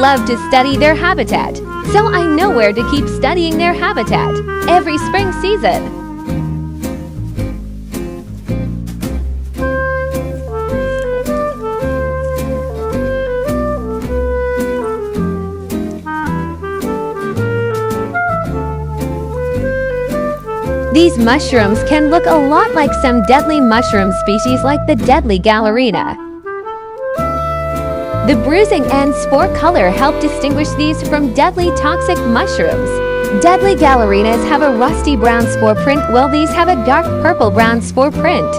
love to study their habitat, so I know where to keep studying their habitat every spring season. These mushrooms can look a lot like some deadly mushroom species like the deadly gallerina. The bruising and spore color help distinguish these from deadly toxic mushrooms. Deadly gallerinas have a rusty brown spore print, while these have a dark purple-brown spore print.